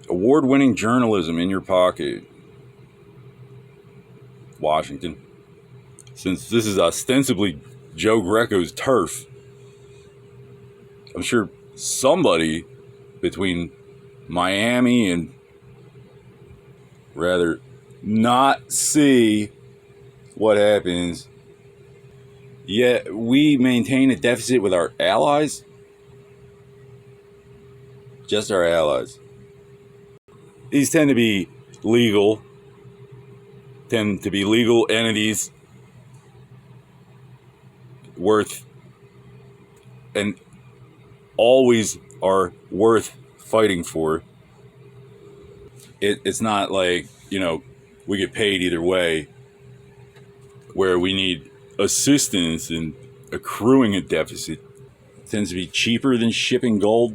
Award-winning journalism in your pocket, Washington. Since this is ostensibly Joe Greco's turf, I'm sure somebody between Miami and rather not see what happens, yet we maintain a deficit with our allies. Just our allies. These tend to be legal entities worth and always are worth fighting for. It's not like, we get paid either way, where we need assistance in accruing a deficit. It tends to be cheaper than shipping gold.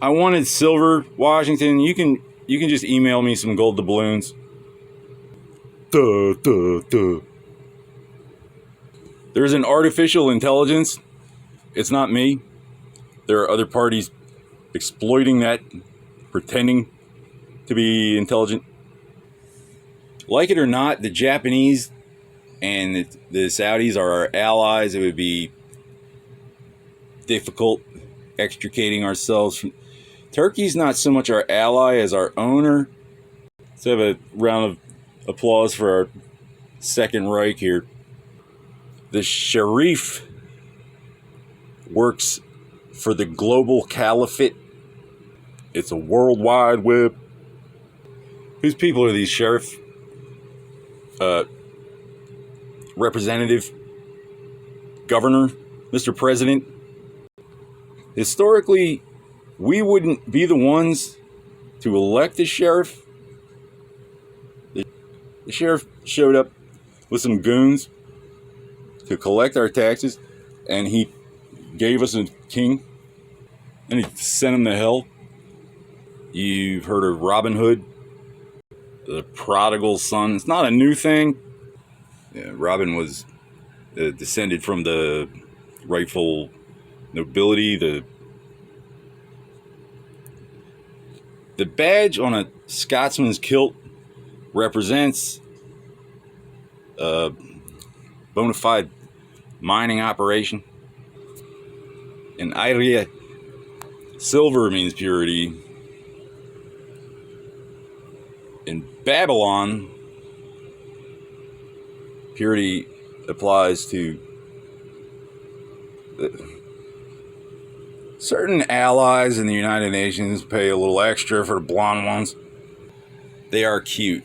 I wanted silver, Washington. You can just email me some gold doubloons. Duh, duh, duh. There's an artificial intelligence. It's not me. There are other parties exploiting that, pretending to be intelligent. Like it or not, the Japanese and the Saudis are our allies. It would be difficult extricating ourselves from... Turkey's not so much our ally as our owner. Let's have a round of applause for our Second Reich here. The Sharif works for the global caliphate. It's a worldwide web. Whose people are these, Sheriff? Representative? Governor? Mr. President? Historically, we wouldn't be the ones to elect the sheriff. The sheriff showed up with some goons to collect our taxes, and he gave us a king, and he sent him to hell. You've heard of Robin Hood, the prodigal son. It's not a new thing. Yeah, Robin was descended from the rightful nobility. The badge on a Scotsman's kilt represents a bona fide mining operation. In Iria, silver means purity. In Babylon, purity applies to certain allies in the United Nations. Pay a little extra for the blonde ones. They are cute.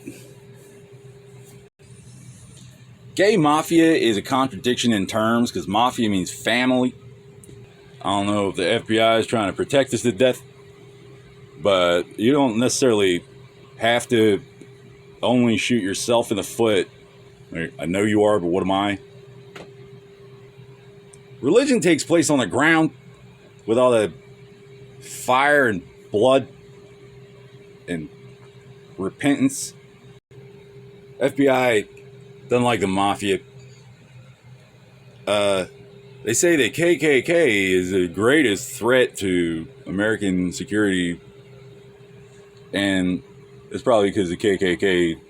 Gay mafia is a contradiction in terms, because mafia means family. I don't know if the FBI is trying to protect us to death, but you don't necessarily have to only shoot yourself in the foot. I know you are, but what am I? Religion takes place on the ground with all the fire and blood and repentance. FBI doesn't like the mafia. They say the KKK is the greatest threat to American security, and it's probably because the KKK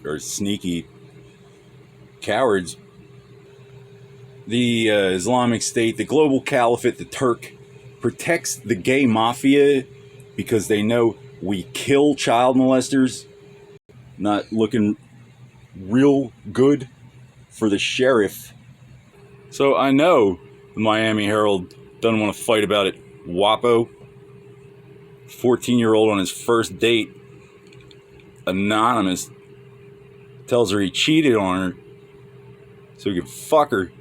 are sneaky cowards. The Islamic State, the global caliphate, the Turk, protects the gay mafia because they know we kill child molesters. Not looking real good for the sheriff. So I know the Miami Herald doesn't want to fight about it. WAPO, 14-year-old on his first date, anonymous, tells her he cheated on her so he could fuck her.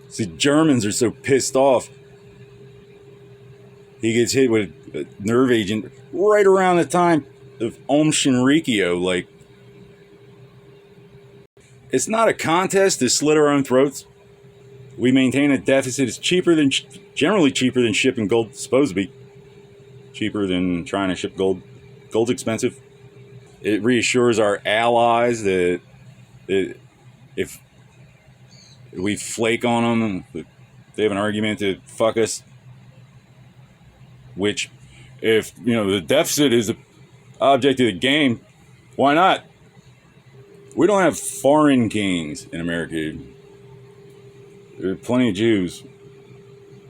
See, Germans are so pissed off. He gets hit with a nerve agent right around the time of Om Shinrikyo. Like, it's not a contest to slit our own throats. We maintain a deficit. It's generally cheaper than shipping gold. It's supposed to be cheaper than trying to ship gold. Gold's expensive. It reassures our allies that if we flake on them, if they have an argument to fuck us, which, if the deficit is the object of the game, why not? We don't have foreign kings in America. There are plenty of Jews.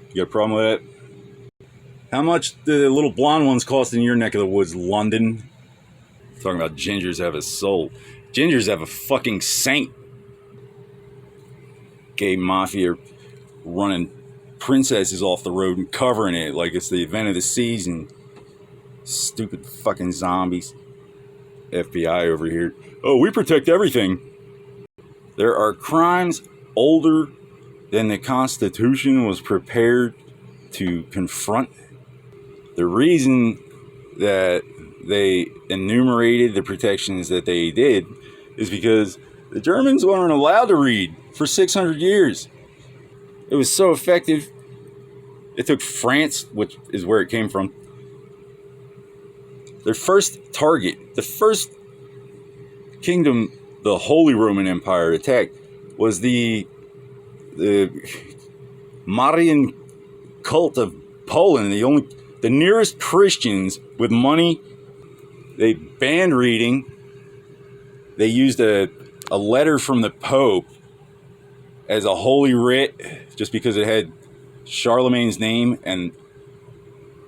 You got a problem with that? How much do the little blonde ones cost in your neck of the woods, London? Talking about gingers have a soul. Gingers have a fucking saint. Gay mafia running princesses off the road and covering it like it's the event of the season. Stupid fucking zombies. FBI over here. Oh, we protect everything. There are crimes older than the Constitution was prepared to confront. The reason that they enumerated the protections that they did is because the Germans weren't allowed to read for 600 years. It was so effective. It took France, which is where it came from, their first target, the first kingdom the Holy Roman Empire attacked was the Marian cult of Poland. The nearest Christians with money. They banned reading. They used a letter from the Pope as a holy writ just because it had Charlemagne's name and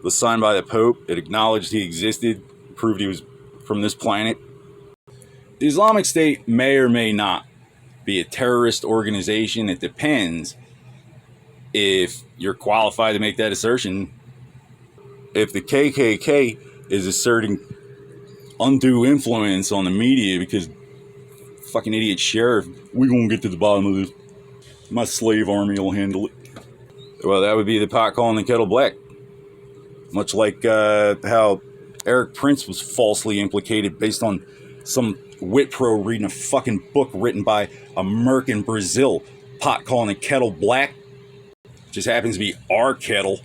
was signed by the Pope. It acknowledged he existed, proved he was from this planet. The Islamic State may or may not be a terrorist organization. It depends if you're qualified to make that assertion. If the KKK is asserting undue influence on the media because fucking idiot sheriff, we're going to get to the bottom of this. My slave army will handle it. Well, that would be the pot calling the kettle black. Much like how Eric Prince was falsely implicated based on some wit pro reading a fucking book written by a merc in Brazil, pot calling the kettle black. Just happens to be our kettle.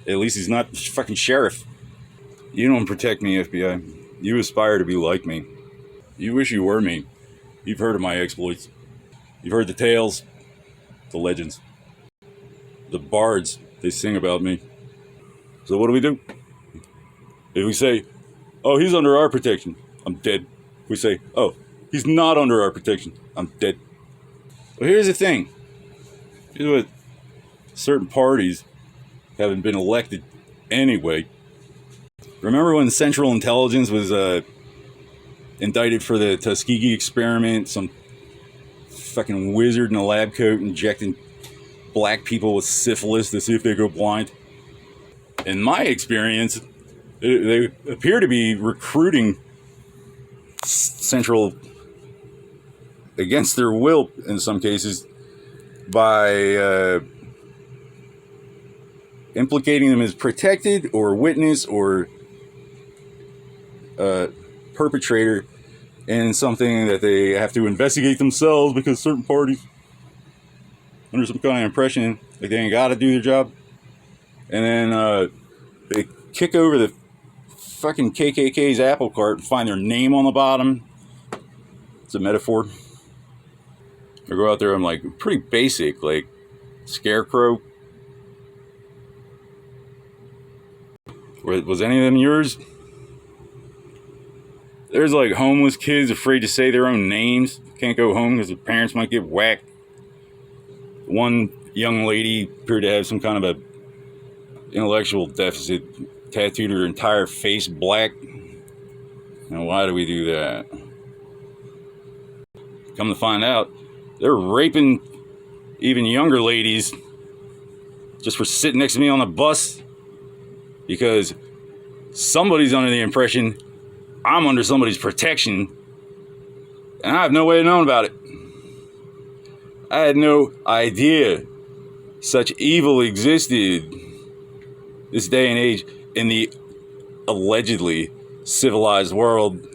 At least he's not fucking sheriff. You don't protect me, FBI. You aspire to be like me. You wish you were me. You've heard of my exploits. You've heard the tales, the legends, the bards. They sing about me. So what do? If we say, oh, he's under our protection, I'm dead. If we say, oh, he's not under our protection, I'm dead. Well, here's the thing. Here's what certain parties haven't been elected anyway. Remember when Central Intelligence was indicted for the Tuskegee experiment? Some fucking wizard in a lab coat injecting black people with syphilis to see if they go blind. In my experience, they appear to be recruiting Central against their will in some cases by implicating them as protected or witness or perpetrator in something that they have to investigate themselves because certain parties under some kind of impression like they ain't got to do their job. And then they kick over the fucking KKK's apple cart and find their name on the bottom. It's a metaphor. I go out there, I'm like pretty basic, like Scarecrow. Was any of them yours? There's like homeless kids afraid to say their own names. Can't go home because their parents might get whacked. One young lady appeared to have some kind of a intellectual deficit, tattooed her entire face black. Now, why do we do that? Come to find out, they're raping even younger ladies just for sitting next to me on the bus because somebody's under the impression I'm under somebody's protection and I have no way of knowing about it. I had no idea such evil existed this day and age in the allegedly civilized world,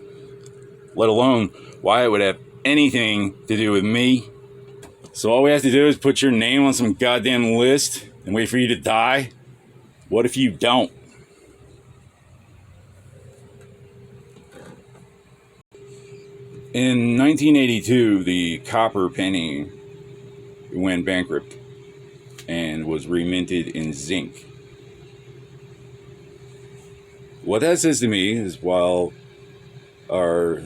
let alone why it would have anything to do with me. So all we have to do is put your name on some goddamn list and wait for you to die? What if you don't? In 1982, the copper penny went bankrupt and was reminted in zinc. What that says to me is while our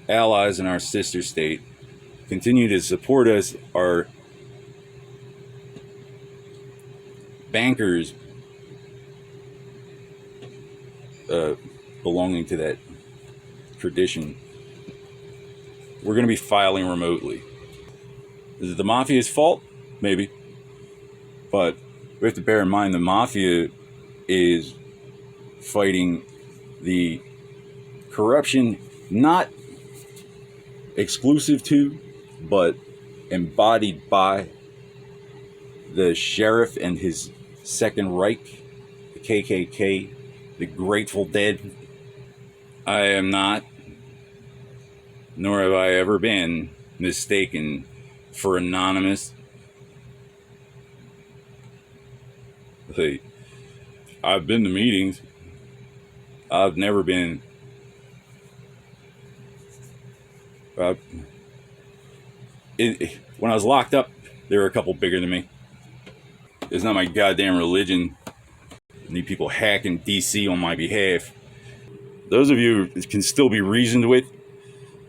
allies in our sister state continue to support us, our bankers belonging to that tradition, we're going to be filing remotely. Is it the mafia's fault? Maybe. But we have to bear in mind the mafia is fighting the corruption not exclusive to, but embodied by the sheriff and his Second Reich, the KKK, the Grateful Dead. I am not, nor have I ever been, mistaken for anonymous. Hey, I've been to meetings. I've never been. When I was locked up, there were a couple bigger than me. It's not my goddamn religion. I need people hacking DC on my behalf. Those of you can still be reasoned with,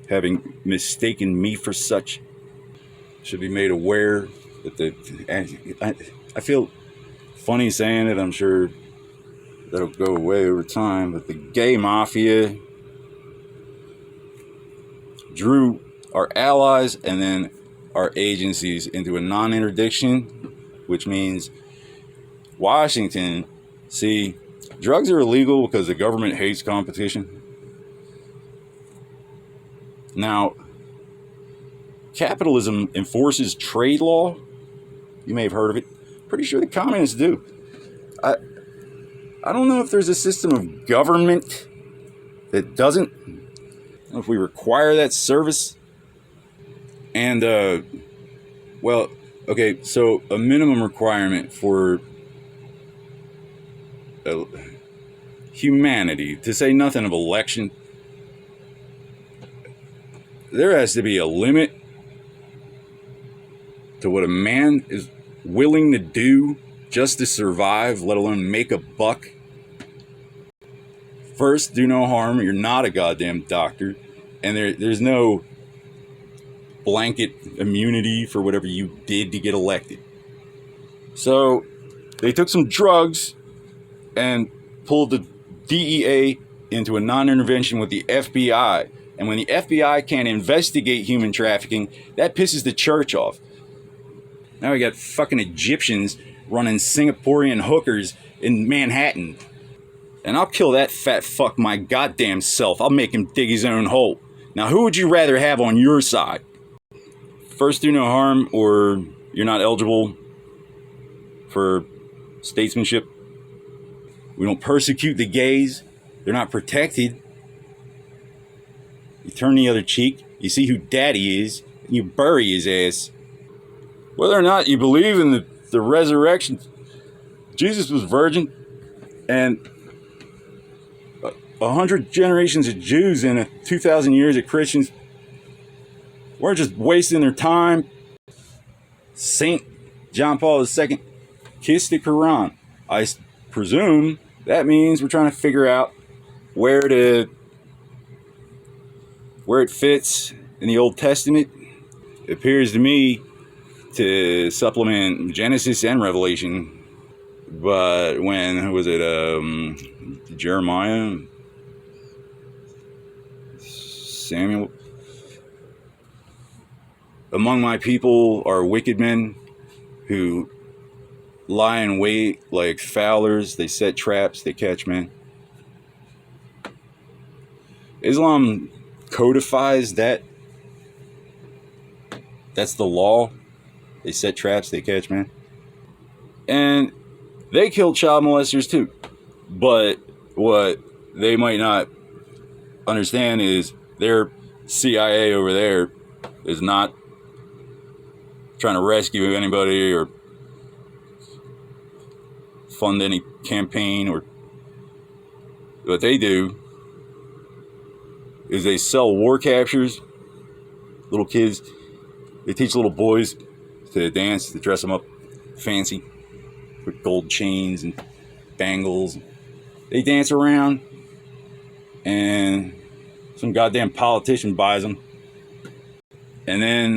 having mistaken me for such, should be made aware that I feel funny saying it. I'm sure that'll go away over time, but the gay mafia drew our allies and then our agencies into a non-interdiction, which means Washington, see, drugs are illegal because the government hates competition. Now, capitalism enforces trade law. You may have heard of it. Pretty sure the communists do. I don't know if there's a system of government that doesn't. I don't know if we require that service. And, well, okay, so a minimum requirement for humanity, to say nothing of election, there has to be a limit to what a man is willing to do just to survive, let alone make a buck. First, do no harm. You're not a goddamn doctor. And there's no blanket immunity for whatever you did to get elected. So they took some drugs and pulled the DEA into a non-intervention with the FBI. And when the FBI can't investigate human trafficking, that pisses the church off. Now we got fucking Egyptians running Singaporean hookers in Manhattan. And I'll kill that fat fuck my goddamn self. I'll make him dig his own hole. Now, who would you rather have on your side? First, do no harm, or you're not eligible for statesmanship. We don't persecute the gays. They're not protected. You turn the other cheek, you see who daddy is, and you bury his ass. Whether or not you believe in the resurrection, Jesus was virgin, and 100 generations of Jews and 2,000 years of Christians weren't just wasting their time. Saint John Paul II kissed the Quran. I presume that means we're trying to figure out where it fits in the Old Testament. It appears to me to supplement Genesis and Revelation. But when was it? Jeremiah, Samuel. Among my people are wicked men who lie in wait like fowlers. They set traps, they catch men. Islam codifies that. That's the law. They set traps, they catch men. And they kill child molesters too. But what they might not understand is their CIA over there is not trying to rescue anybody or fund any campaign. Or what they do is they sell war captures. Little kids, they teach little boys to dance, to dress them up fancy with gold chains and bangles, They dance around, and some goddamn politician buys them. And then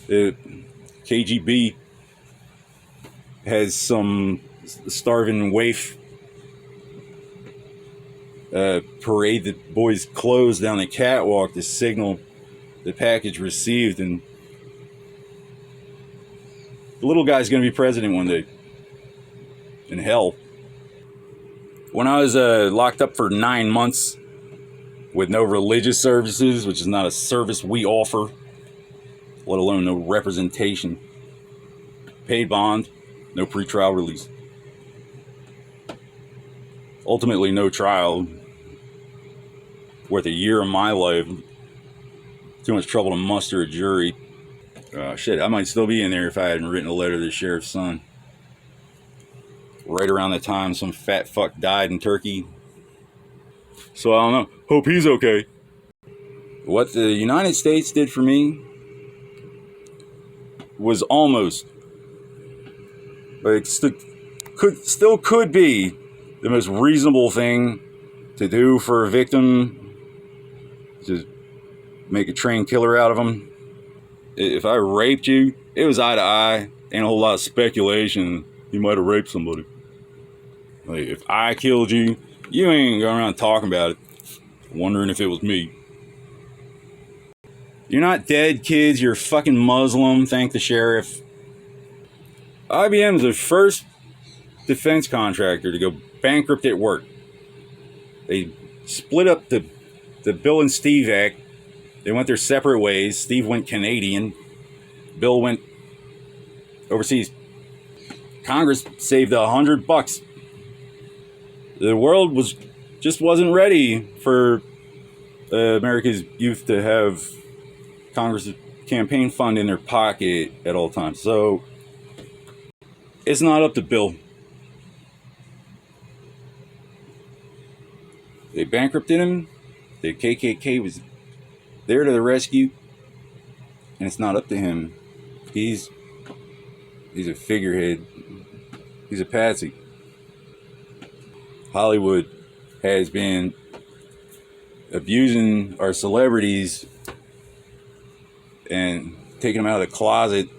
the KGB has some starving waif parade the boys' clothes down the catwalk to signal the package received, and the little guy's going to be president one day. In hell. When I was locked up for 9 months with no religious services, which is not a service we offer, let alone no representation, paid bond, no pretrial release, ultimately no trial, worth a year of my life, too much trouble to muster a jury. Shit, I might still be in there if I hadn't written a letter to the sheriff's son. Right around the time some fat fuck died in Turkey. So I don't know. Hope he's okay. What the United States did for me was almost, but it still could be the most reasonable thing to do for a victim, to make a trained killer out of them. If I raped you, it was eye to eye. Ain't a whole lot of speculation. You might have raped somebody. Like, if I killed you, you ain't going around talking about it, wondering if it was me. You're not dead, kids. You're fucking Muslim. Thank the sheriff. IBM's the first defense contractor to go bankrupt at work. They split up the Bill and Steve Act. They went their separate ways. Steve went Canadian. Bill went overseas. Congress saved $100. The world wasn't ready for America's youth to have Congress campaign fund in their pocket at all times. So it's not up to Bill. They bankrupted him. The KKK was there to the rescue, and it's not up to him. He's a figurehead. He's a patsy. Hollywood has been abusing our celebrities and taking them out of the closet,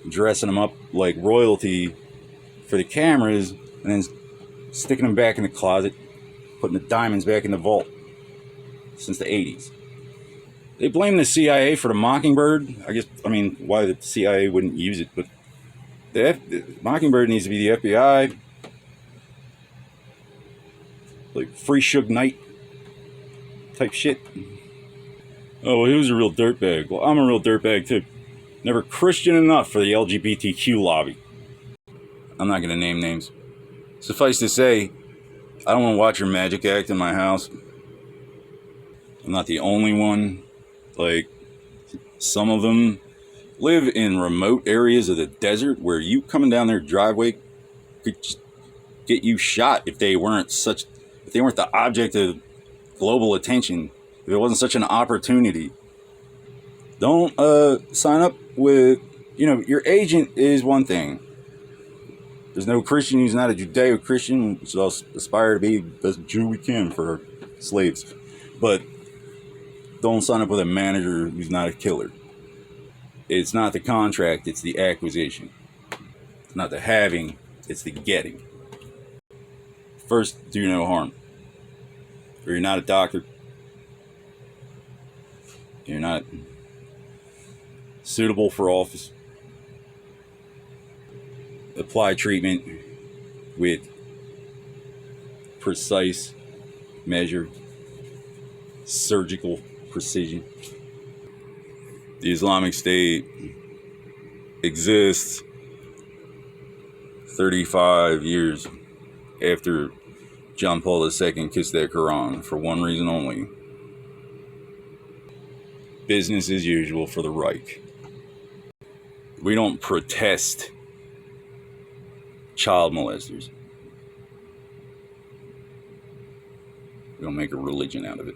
dressing them up like royalty for the cameras, and then sticking them back in the closet, putting the diamonds back in the vault since the 80s. They blame the CIA for the Mockingbird. Why the CIA wouldn't use it, but the Mockingbird needs to be the FBI. Like Free Suge Knight type shit. Oh, well, he was a real dirtbag. Well, I'm a real dirtbag too. Never Christian enough for the LGBTQ lobby. I'm not going to name names. Suffice to say, I don't want to watch your magic act in my house. I'm not the only one. Like, some of them live in remote areas of the desert where you coming down their driveway could just get you shot if they weren't the object of global attention, if it wasn't such an opportunity. Don't sign up with, your agent is one thing. There's no Christian who's not a Judeo-Christian, which will aspire to be the best Jew we can for our slaves. But don't sign up with a manager who's not a killer. It's not the contract, it's the acquisition. It's not the having, it's the getting. First, do no harm. Or you're not a doctor. You're not suitable for office. Apply treatment with precise measure, surgical precision. The Islamic State exists 35 years after John Paul II kissed that Quran for one reason only. Business as usual for the Reich. We don't protest child molesters. We don't make a religion out of it.